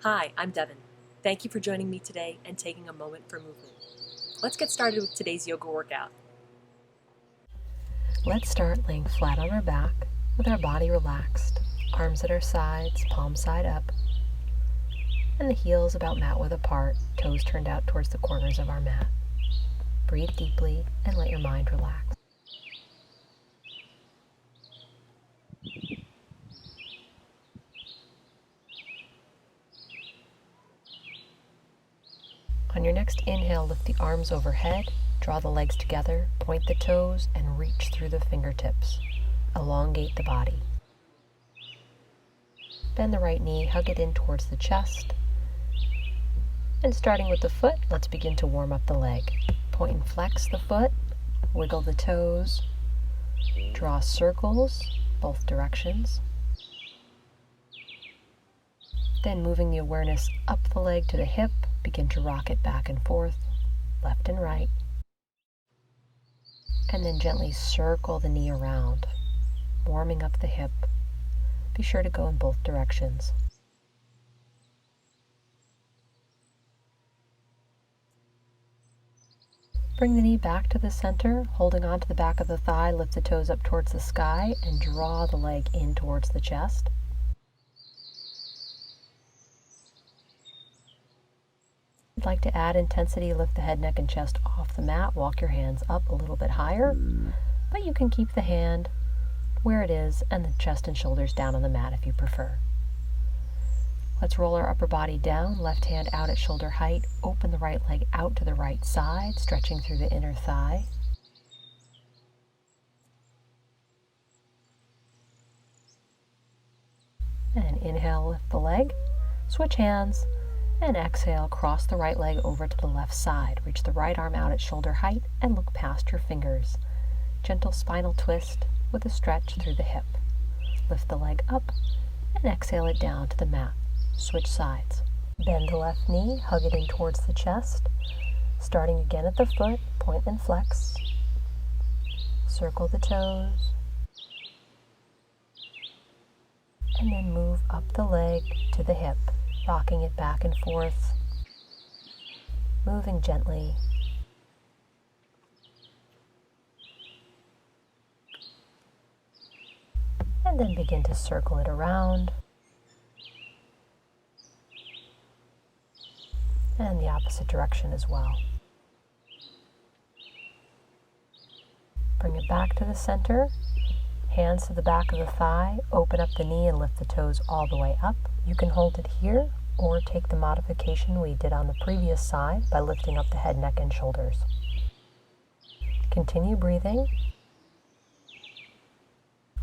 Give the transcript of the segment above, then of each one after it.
Hi, I'm Devin. Thank you for joining me today and taking a moment for movement. Let's get started with today's yoga workout. Let's start laying flat on our back with our body relaxed, arms at our sides, palms side up, and the heels about mat width apart, toes turned out towards the corners of our mat. Breathe deeply and let your mind relax. On your next inhale, lift the arms overhead, draw the legs together, point the toes, and reach through the fingertips. Elongate the body. Bend the right knee, hug it in towards the chest. And starting with the foot, let's begin to warm up the leg. Point and flex the foot, wiggle the toes, draw circles, both directions. Then moving the awareness up the leg to the hip, begin to rock it back and forth, left and right. And then gently circle the knee around, warming up the hip. Be sure to go in both directions. Bring the knee back to the center, holding onto the back of the thigh, lift the toes up towards the sky, and draw the leg in towards the chest. If you'd like to add intensity, lift the head, neck, and chest off the mat. Walk your hands up a little bit higher, but you can keep the hand where it is and the chest and shoulders down on the mat if you prefer. Let's roll our upper body down, left hand out at shoulder height. Open the right leg out to the right side, stretching through the inner thigh. And inhale, lift the leg, switch hands, and exhale, cross the right leg over to the left side. Reach the right arm out at shoulder height and look past your fingers. Gentle spinal twist with a stretch through the hip. Lift the leg up and exhale it down to the mat. Switch sides. Bend the left knee, hug it in towards the chest. Starting again at the foot, point and flex. Circle the toes. And then move up the leg to the hip, rocking it back and forth, moving gently. And then begin to circle it around. And the opposite direction as well. Bring it back to the center. Hands to the back of the thigh, open up the knee and lift the toes all the way up. You can hold it here or take the modification we did on the previous side by lifting up the head, neck, and shoulders. Continue breathing.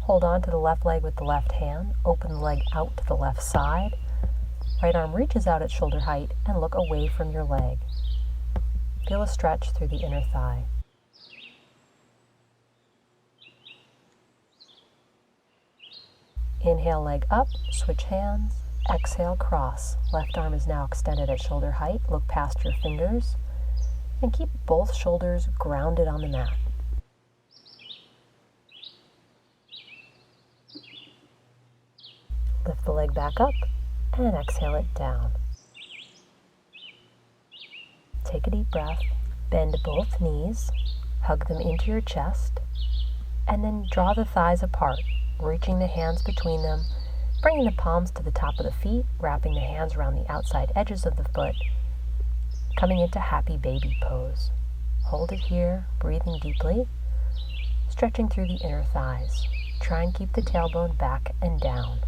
Hold on to the left leg with the left hand. Open the leg out to the left side. Right arm reaches out at shoulder height and look away from your leg. Feel a stretch through the inner thigh. Inhale, leg up, switch hands. Exhale, cross. Left arm is now extended at shoulder height. Look past your fingers and keep both shoulders grounded on the mat. Lift the leg back up and exhale it down. Take a deep breath. Bend both knees. Hug them into your chest. And then draw the thighs apart, reaching the hands between them, bringing the palms to the top of the feet, wrapping the hands around the outside edges of the foot, coming into happy baby pose. Hold it here, breathing deeply, stretching through the inner thighs. Try and keep the tailbone back and down.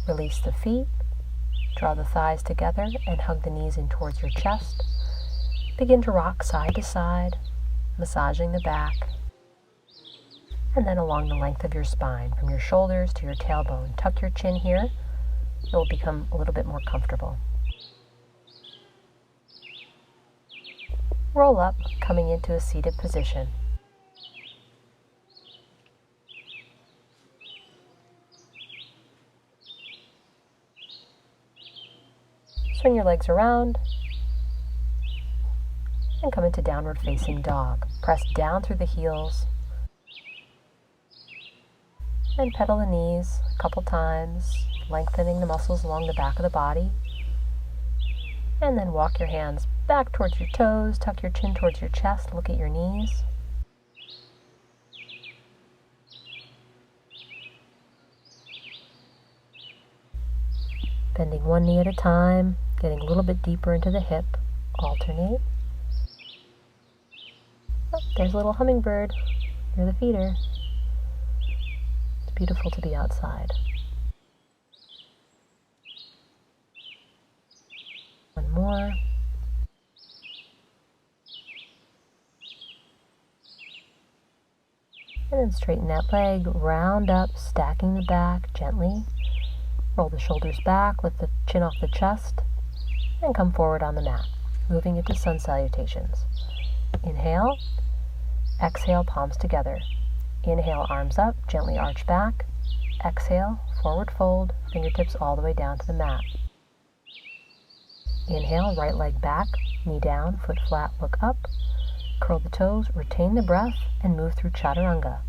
Release the feet, draw the thighs together and hug the knees in towards your chest. Begin to rock side to side, massaging the back, and then along the length of your spine, from your shoulders to your tailbone. Tuck your chin here. It will become a little bit more comfortable. Roll up, coming into a seated position. Swing your legs around and come into downward facing dog. Press down through the heels And pedal the knees a couple times, lengthening the muscles along the back of the body. And then walk your hands back towards your toes, tuck your chin towards your chest, look at your knees. Bending one knee at a time, getting a little bit deeper into the hip. Alternate. Oh, there's a little hummingbird near the feeder. It's beautiful to be outside. One more. And then straighten that leg, round up, stacking the back gently. Roll the shoulders back, lift the chin off the chest, and come forward on the mat, moving into sun salutations. Inhale, exhale, palms together. Inhale, arms up, gently arch back. Exhale, forward fold, fingertips all the way down to the mat. Inhale, right leg back, knee down, foot flat, look up. Curl the toes, retain the breath, and move through chaturanga.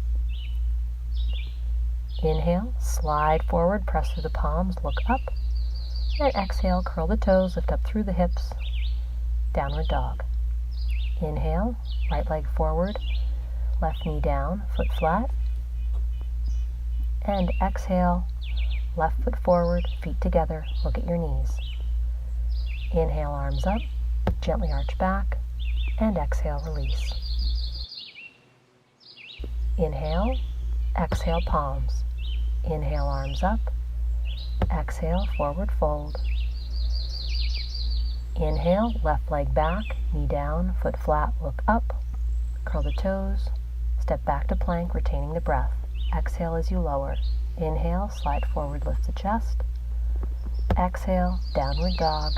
Inhale, slide forward, press through the palms, look up. And exhale, curl the toes, lift up through the hips, downward dog. Inhale, right leg forward, left knee down, foot flat. And exhale, left foot forward, feet together, look at your knees. Inhale, arms up, gently arch back, and exhale, release. Inhale, exhale, palms. Inhale, arms up. Exhale, forward fold. Inhale, left leg back, knee down, foot flat, look up. Curl the toes, step back to plank, retaining the breath. Exhale as you lower. Inhale, slide forward, lift the chest. Exhale, downward dog.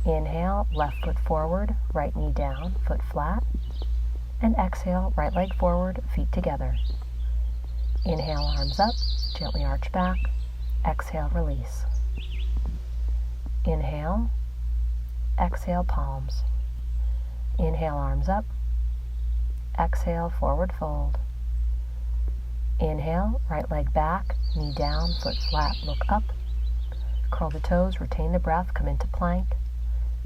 Inhale, left foot forward, right knee down, foot flat. And exhale, right leg forward, feet together. Inhale, arms up, gently arch back. Exhale, release. Inhale, exhale, palms. Inhale, arms up. Exhale, forward fold. Inhale, right leg back, knee down, foot flat, look up. Curl the toes, retain the breath, come into plank.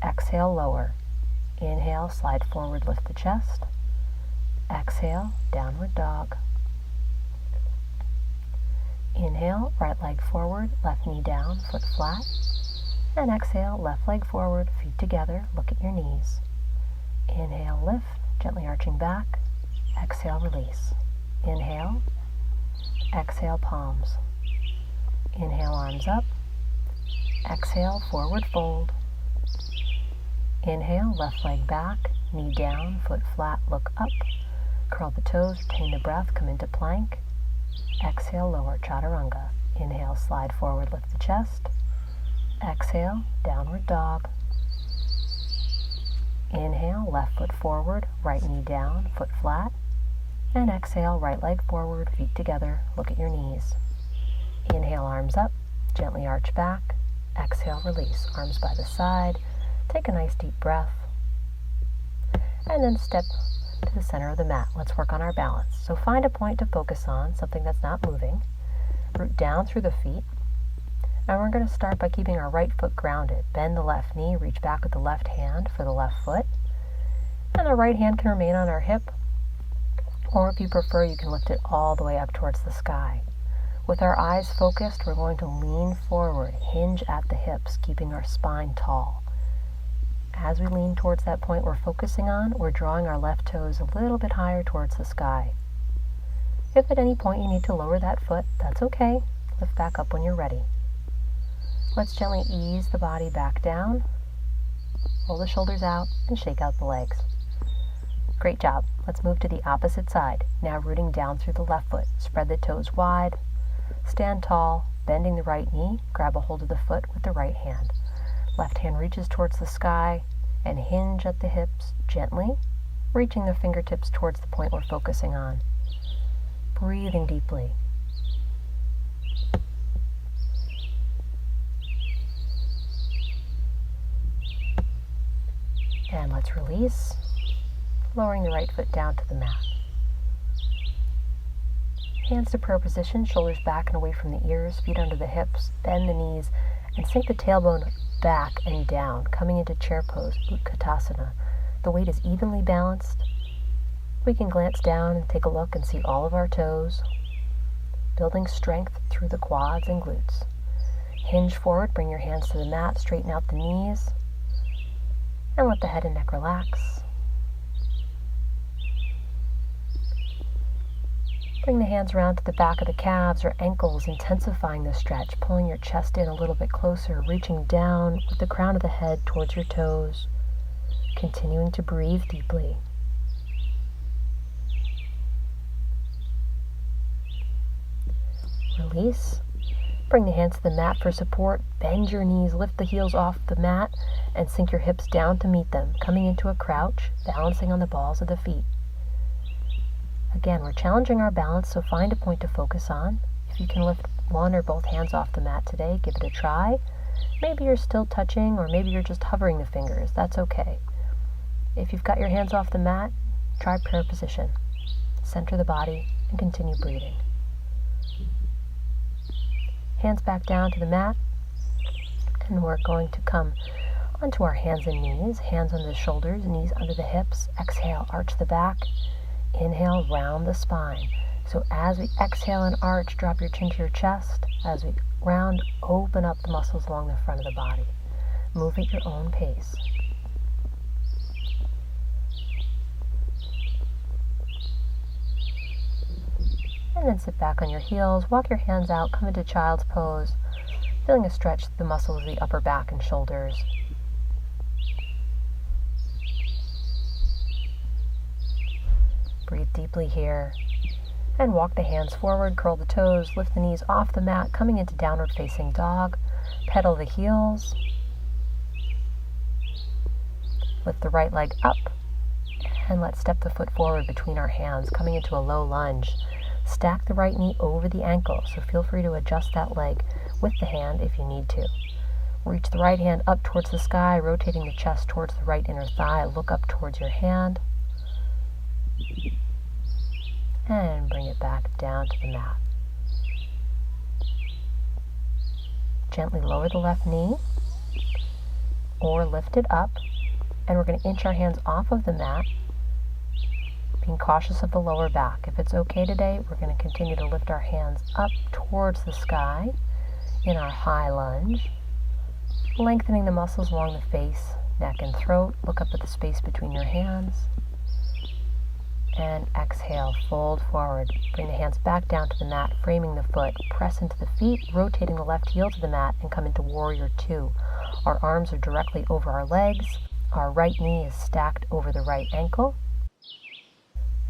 Exhale, lower. Inhale, slide forward, lift the chest. Exhale, downward dog. Inhale, right leg forward, left knee down, foot flat. And exhale, left leg forward, feet together, look at your knees. Inhale, lift, gently arching back. Exhale, release. Inhale, exhale, palms. Inhale, arms up. Exhale, forward fold. Inhale, left leg back, knee down, foot flat, look up. Curl the toes, retain the breath, come into plank. Exhale, lower, chaturanga. Inhale, slide forward, lift the chest. Exhale, downward dog. Inhale, left foot forward, right knee down, foot flat. And exhale, right leg forward, feet together, look at your knees. Inhale, arms up, gently arch back. Exhale, release, arms by the side. Take a nice deep breath. And then step to the center of the mat. Let's work on our balance. So find a point to focus on, something that's not moving. Root down through the feet. And we're going to start by keeping our right foot grounded. Bend the left knee, reach back with the left hand for the left foot. And the right hand can remain on our hip. Or if you prefer, you can lift it all the way up towards the sky. With our eyes focused, we're going to lean forward, hinge at the hips, keeping our spine tall. As we lean towards that point we're focusing on, we're drawing our left toes a little bit higher towards the sky. If at any point you need to lower that foot, that's okay. Lift back up when you're ready. Let's gently ease the body back down. Roll the shoulders out and shake out the legs. Great job. Let's move to the opposite side. Now rooting down through the left foot. Spread the toes wide. Stand tall, bending the right knee. Grab a hold of the foot with the right hand. Left hand reaches towards the sky and hinge at the hips gently, reaching the fingertips towards the point we're focusing on. Breathing deeply. And let's release, lowering the right foot down to the mat. Hands to prayer position, shoulders back and away from the ears, feet under the hips, bend the knees, and sink the tailbone back and down, coming into chair pose, Utkatasana. The weight is evenly balanced. We can glance down and take a look and see all of our toes, building strength through the quads and glutes. Hinge forward, bring your hands to the mat, straighten out the knees, and let the head and neck relax. Bring the hands around to the back of the calves or ankles, intensifying the stretch, pulling your chest in a little bit closer, reaching down with the crown of the head towards your toes, continuing to breathe deeply. Release. Bring the hands to the mat for support. Bend your knees, lift the heels off the mat, and sink your hips down to meet them, coming into a crouch, balancing on the balls of the feet. Again, we're challenging our balance, so find a point to focus on. If you can lift one or both hands off the mat today, give it a try. Maybe you're still touching, or maybe you're just hovering the fingers. That's okay. If you've got your hands off the mat, try prayer position. Center the body and continue breathing. Hands back down to the mat, and we're going to come onto our hands and knees, hands under the shoulders, knees under the hips. Exhale, arch the back. Inhale, round the spine. So as we exhale and arch, drop your chin to your chest. As we round, open up the muscles along the front of the body. Move at your own pace. And then sit back on your heels, walk your hands out, come into child's pose, feeling a stretch through the muscles of the upper back and shoulders. Breathe deeply here, and walk the hands forward, curl the toes, lift the knees off the mat, coming into downward facing dog. Pedal the heels. Lift the right leg up, and let's step the foot forward between our hands, coming into a low lunge. Stack the right knee over the ankle, so feel free to adjust that leg with the hand if you need to. Reach the right hand up towards the sky, rotating the chest towards the right inner thigh. Look up towards your hand. And bring it back down to the mat. Gently lower the left knee or lift it up, and we're going to inch our hands off of the mat, being cautious of the lower back. If it's okay today, we're going to continue to lift our hands up towards the sky in our high lunge, lengthening the muscles along the face, neck, and throat. Look up at the space between your hands. And exhale, fold forward. Bring the hands back down to the mat, framing the foot. Press into the feet, rotating the left heel to the mat, and come into Warrior Two. Our arms are directly over our legs. Our right knee is stacked over the right ankle.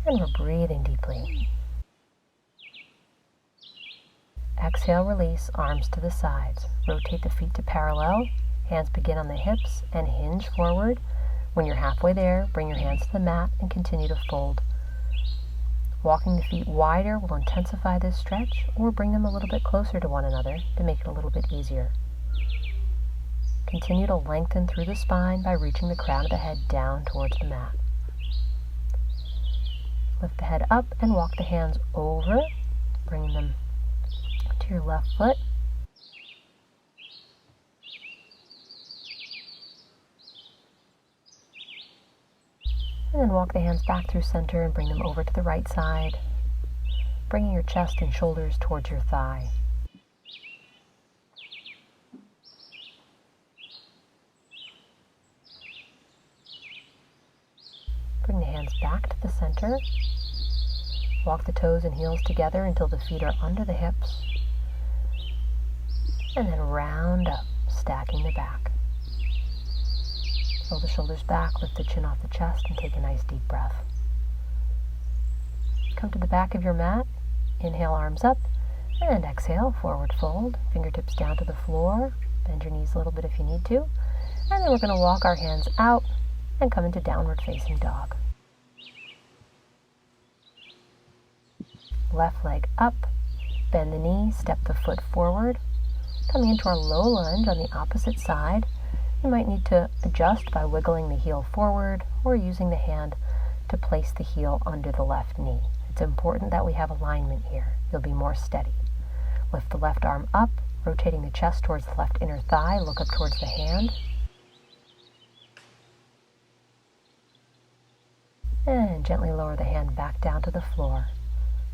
And we're breathing deeply. Exhale, release, arms to the sides. Rotate the feet to parallel. Hands begin on the hips and hinge forward. When you're halfway there, bring your hands to the mat and continue to fold. Walking the feet wider will intensify this stretch, or bring them a little bit closer to one another to make it a little bit easier. Continue to lengthen through the spine by reaching the crown of the head down towards the mat. Lift the head up and walk the hands over, bringing them to your left foot. And then walk the hands back through center and bring them over to the right side, bringing your chest and shoulders towards your thigh. Bring the hands back to the center. Walk the toes and heels together until the feet are under the hips. And then round up, stacking the back. Roll the shoulders back, lift the chin off the chest, and take a nice deep breath. Come to the back of your mat. Inhale, arms up, and exhale, forward fold. Fingertips down to the floor. Bend your knees a little bit if you need to. And then we're going to walk our hands out and come into downward facing dog. Left leg up, bend the knee, step the foot forward. Coming into our low lunge on the opposite side. You might need to adjust by wiggling the heel forward or using the hand to place the heel under the left knee. It's important that we have alignment here. You'll be more steady. Lift the left arm up, rotating the chest towards the left inner thigh. Look up towards the hand. And gently lower the hand back down to the floor.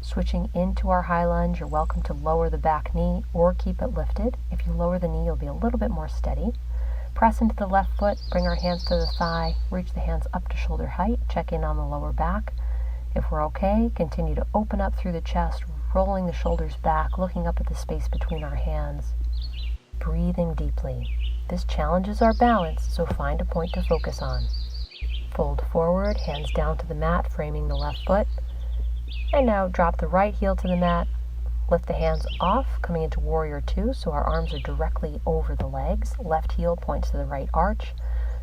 Switching into our high lunge, you're welcome to lower the back knee or keep it lifted. If you lower the knee, you'll be a little bit more steady. Press into the left foot, bring our hands to the thigh, reach the hands up to shoulder height, check in on the lower back. If we're okay, continue to open up through the chest, rolling the shoulders back, looking up at the space between our hands. Breathing deeply. This challenges our balance, so find a point to focus on. Fold forward, hands down to the mat, framing the left foot. And now drop the right heel to the mat. Lift the hands off, coming into Warrior Two, so our arms are directly over the legs. Left heel points to the right arch.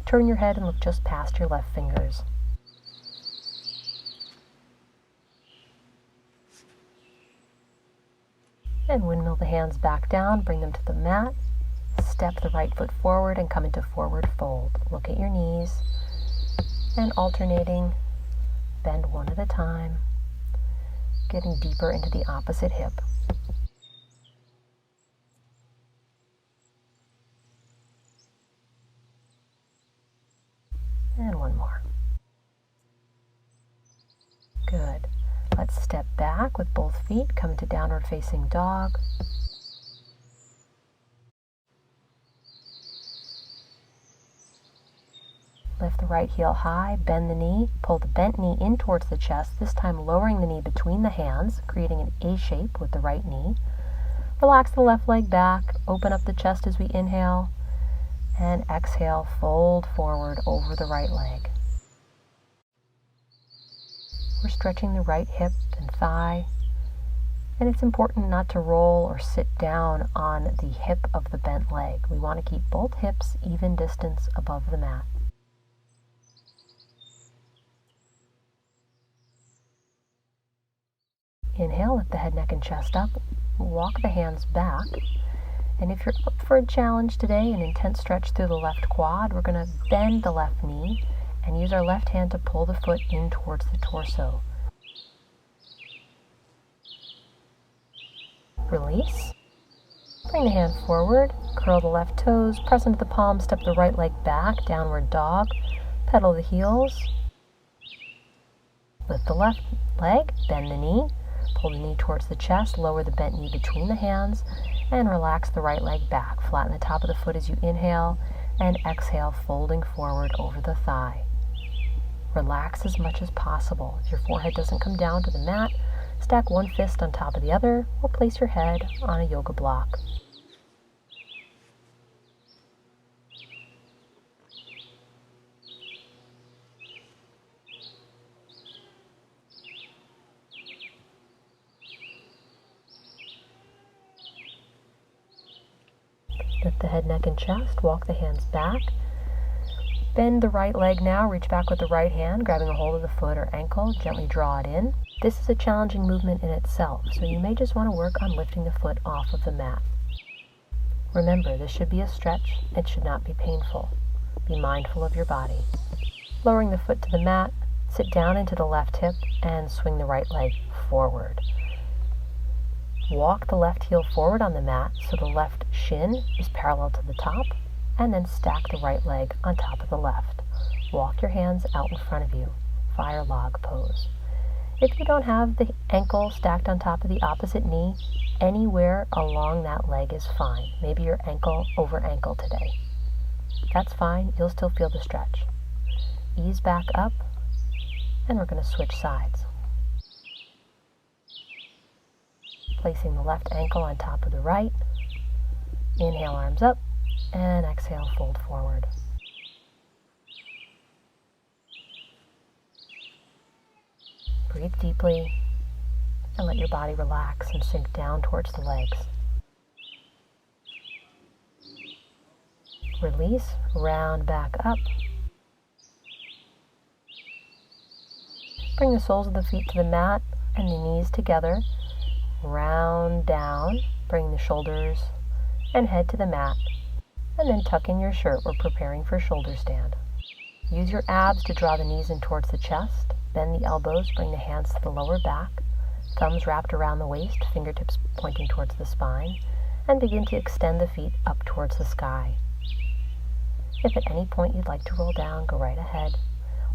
Turn your head and look just past your left fingers. And windmill the hands back down, bring them to the mat. Step the right foot forward and come into forward fold. Look at your knees. And alternating, bend one at a time. Getting deeper into the opposite hip. And one more. Good. Let's step back with both feet, come to downward facing dog. Lift the right heel high, bend the knee, pull the bent knee in towards the chest, this time lowering the knee between the hands, creating an A shape with the right knee. Relax the left leg back, open up the chest as we inhale, and exhale, fold forward over the right leg. We're stretching the right hip and thigh, and it's important not to roll or sit down on the hip of the bent leg. We want to keep both hips even distance above the mat. Inhale, lift the head, neck, and chest up. Walk the hands back. And if you're up for a challenge today, an intense stretch through the left quad, we're going to bend the left knee and use our left hand to pull the foot in towards the torso. Release. Bring the hand forward, curl the left toes, press into the palm, step the right leg back, downward dog, pedal the heels. Lift the left leg, bend the knee, pull the knee towards the chest, lower the bent knee between the hands, and relax the right leg back. Flatten the top of the foot as you inhale, and exhale, folding forward over the thigh. Relax as much as possible. If your forehead doesn't come down to the mat, stack one fist on top of the other, or place your head on a yoga block. Lift the head, neck, and chest. Walk the hands back. Bend the right leg now. Reach back with the right hand, grabbing a hold of the foot or ankle. Gently draw it in. This is a challenging movement in itself, so you may just want to work on lifting the foot off of the mat. Remember, this should be a stretch. It should not be painful. Be mindful of your body. Lowering the foot to the mat, sit down into the left hip and swing the right leg forward. Walk the left heel forward on the mat so the left shin is parallel to the top, and then stack the right leg on top of the left. Walk your hands out in front of you, fire log pose. If you don't have the ankle stacked on top of the opposite knee, anywhere along that leg is fine. Maybe your ankle over ankle today. That's fine, you'll still feel the stretch. Ease back up, and we're going to switch sides. Placing the left ankle on top of the right. Inhale, arms up, and exhale, fold forward. Breathe deeply and let your body relax and sink down towards the legs. Release, round back up. Bring the soles of the feet to the mat and the knees together. Round down, bring the shoulders and head to the mat, and then tuck in your shirt. We're preparing for shoulder stand. Use your abs to draw the knees in towards the chest. Bend the elbows, bring the hands to the lower back. Thumbs wrapped around the waist, fingertips pointing towards the spine, and begin to extend the feet up towards the sky. If at any point you'd like to roll down, go right ahead.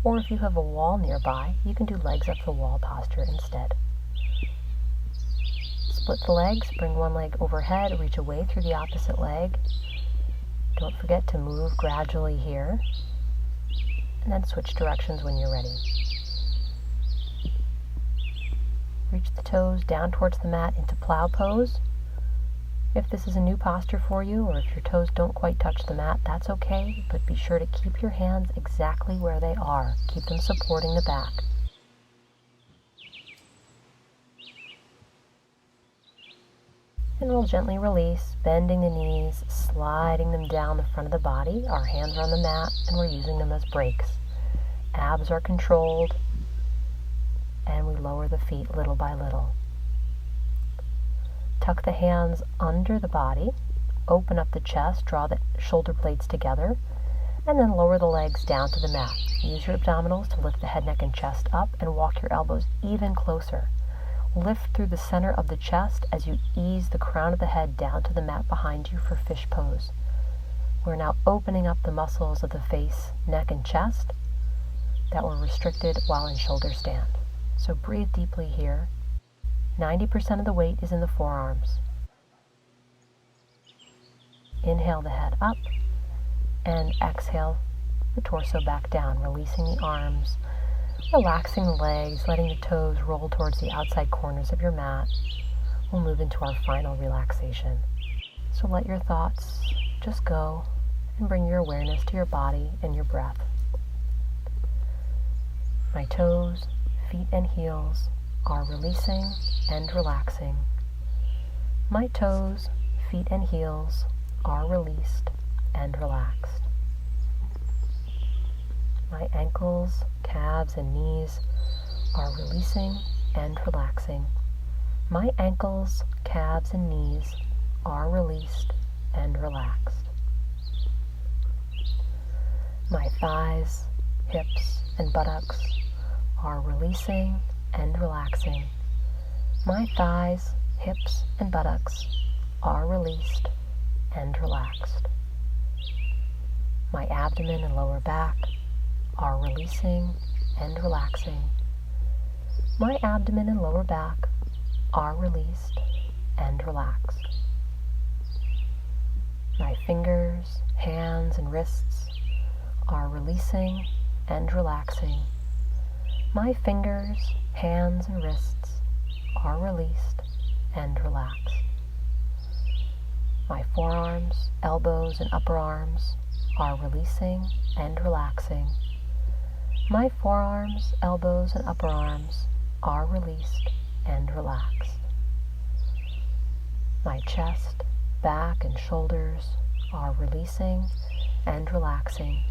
Or if you have a wall nearby, you can do legs up the wall posture instead. Split the legs, bring one leg overhead, reach away through the opposite leg. Don't forget to move gradually here, and then switch directions when you're ready. Reach the toes down towards the mat into plow pose. If this is a new posture for you, or if your toes don't quite touch the mat, that's okay, but be sure to keep your hands exactly where they are. Keep them supporting the back. And we'll gently release, bending the knees, sliding them down the front of the body. Our hands are on the mat, and we're using them as brakes. Abs are controlled, and we lower the feet little by little. Tuck the hands under the body, open up the chest, draw the shoulder blades together, and then lower the legs down to the mat. Use your abdominals to lift the head, neck, and chest up, and walk your elbows even closer. Lift through the center of the chest as you ease the crown of the head down to the mat behind you for fish pose. We're now opening up the muscles of the face, neck, and chest that were restricted while in shoulder stand. So breathe deeply here. 90% of the weight is in the forearms. Inhale the head up, and exhale the torso back down, releasing the arms, relaxing the legs, letting the toes roll towards the outside corners of your mat. We'll move into our final relaxation. So let your thoughts just go and bring your awareness to your body and your breath. My toes, feet, and heels are releasing and relaxing. My toes, feet, and heels are released and relaxed. My ankles, calves, and knees are releasing and relaxing. My ankles, calves, and knees are released and relaxed. My thighs, hips, and buttocks are releasing and relaxing. My thighs, hips, and buttocks are released and relaxed. My abdomen and lower back are releasing and relaxing. My abdomen and lower back are released and relaxed. My fingers, hands, and wrists are releasing and relaxing. My fingers, hands, and wrists are released and relaxed. My forearms, elbows, and upper arms are releasing and relaxing. My forearms, elbows, and upper arms are released and relaxed. My chest, back, and shoulders are releasing and relaxing.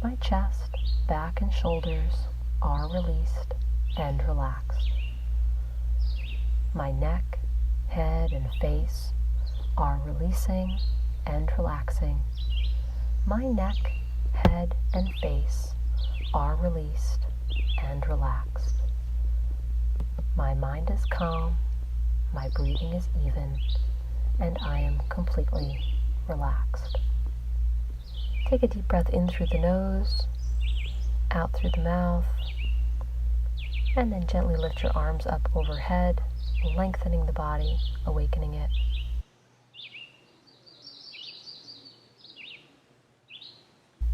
My chest, back, and shoulders are released and relaxed. My neck, head, and face are releasing and relaxing. My neck, head, and face are released and relaxed. My mind is calm, my breathing is even, and I am completely relaxed. Take a deep breath in through the nose, out through the mouth, and then gently lift your arms up overhead, lengthening the body, awakening it.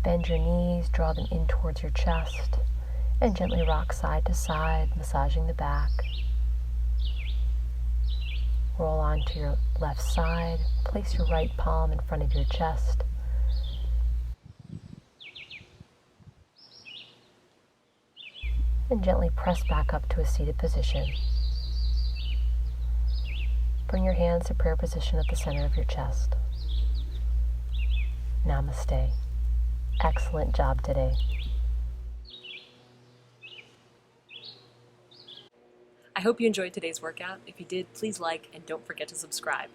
Bend your knees, draw them in towards your chest, and gently rock side to side, massaging the back. Roll onto your left side, place your right palm in front of your chest. And gently press back up to a seated position. Bring your hands to prayer position at the center of your chest. Namaste. Excellent job today. I hope you enjoyed today's workout. If you did, please like and don't forget to subscribe.